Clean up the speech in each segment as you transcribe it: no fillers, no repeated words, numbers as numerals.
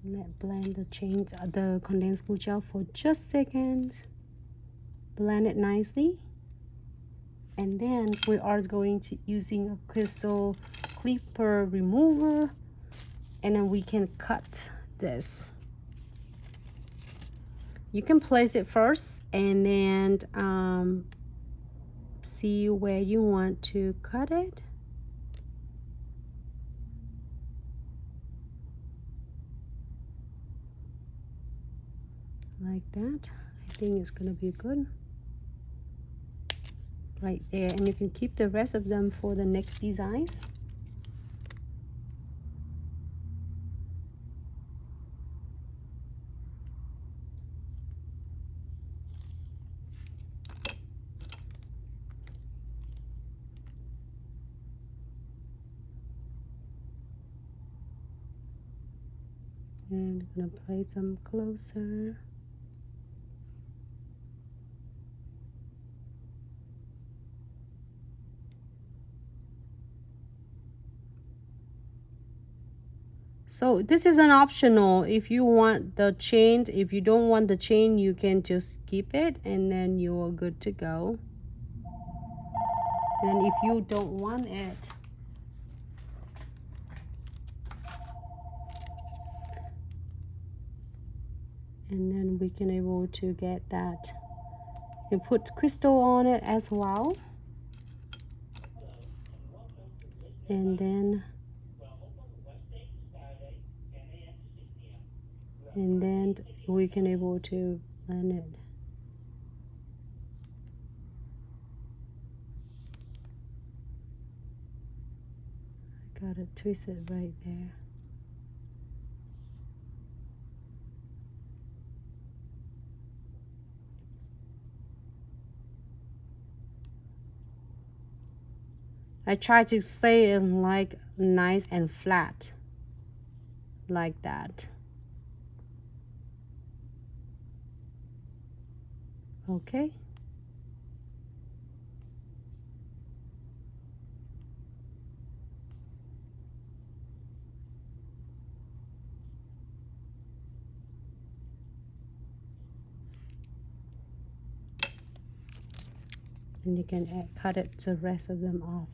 Let blend the change the condensed glue gel for just a second. Blend it nicely. And then we are going to using a crystal clipper remover, and then we can cut this. You can place it first and then see where you want to cut it. Like that. I think it's gonna be good. Right there, and you can keep the rest of them for the next designs. And I'm gonna place them closer. So this is an optional. If you want the chain, if you don't want the chain, you can just keep it and then you're good to go. And if you don't want it, and then we can able to get that. You can put crystal on it as well. And then we can able to blend it. I gotta twist it right there. I try to stay in like nice and flat like that. Okay. And you can cut it the rest of them off.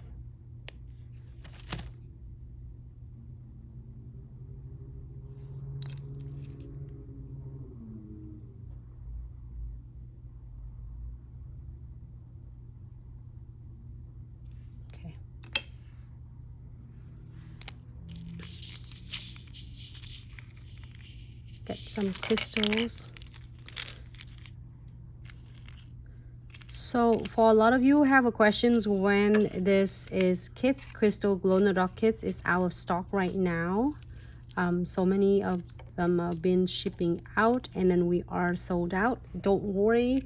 Okay. Get some crystals. So for a lot of you who have a questions when this is kits, crystal glow in the dark kits is out of stock right now. So many of them have been shipping out and then we are sold out. Don't worry,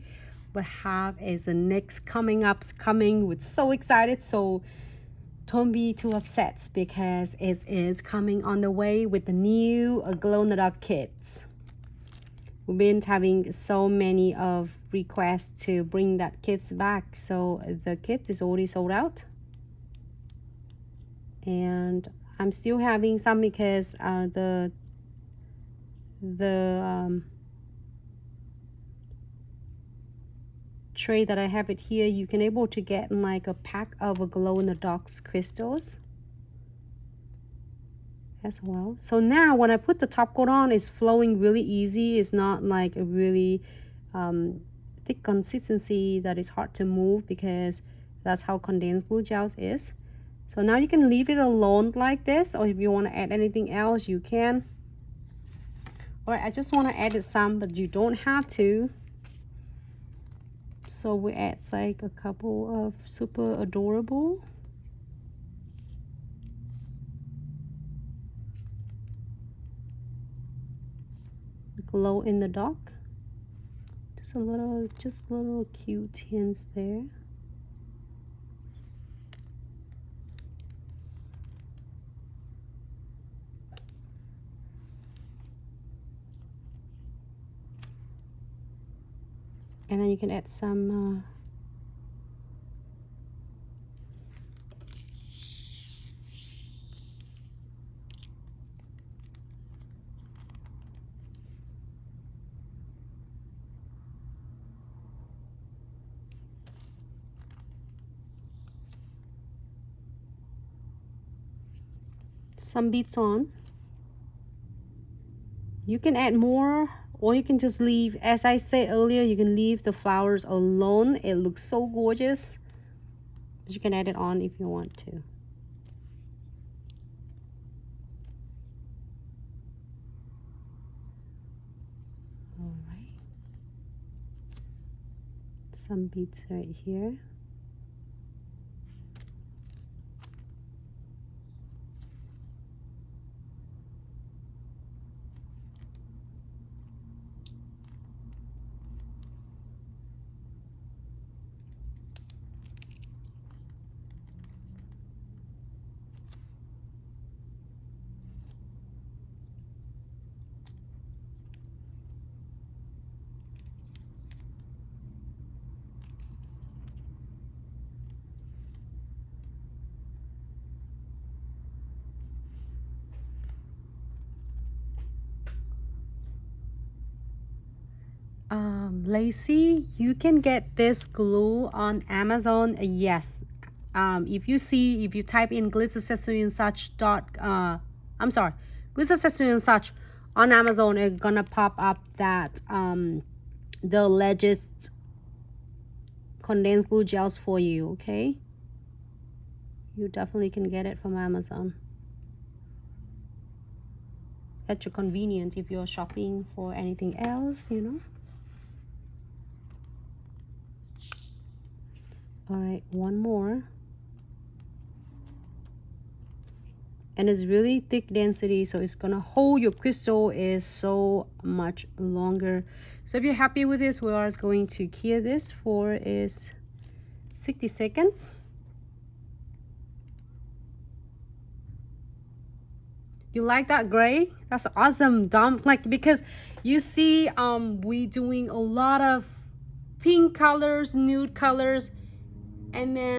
we have is the next coming. We're so excited, so don't be too upset because it is coming on the way with the new glow in the dark kits. We've been having so many of requests to bring that kits back, so the kit is already sold out. And I'm still having some because the tray that I have it here, you can able to get like a pack of a glow in the dark crystals as well. So now when I put the top coat on, it's flowing really easy. It's not like a really thick consistency that is hard to move because that's how condensed glue gels is. So now you can leave it alone like this, or if you want to add anything else you can. All right, I just want to add some, but you don't have to. So we add like a couple of super adorable. Glow in the dark. Just little cute hints there. And then you can add some some beads on. You can add more, or you can just leave. As I said earlier, you can leave the flowers alone. It looks so gorgeous. But you can add it on if you want to. All right. Some beads right here. Lacey, you can get this glue on Amazon. Yes. If you type in glitz accessory and such glitz accessory and such on Amazon, it's gonna pop up that the latest condensed glue gels for you. Okay, you definitely can get it from Amazon at your convenience if you're shopping for anything else, you know. All right, one more. And it's really thick density, so it's gonna hold your crystal is so much longer. So if you're happy with this, we are going to cure this for is 60 seconds. You like that gray? That's awesome, Dom. Like, because you see we doing a lot of pink colors, nude colors, and then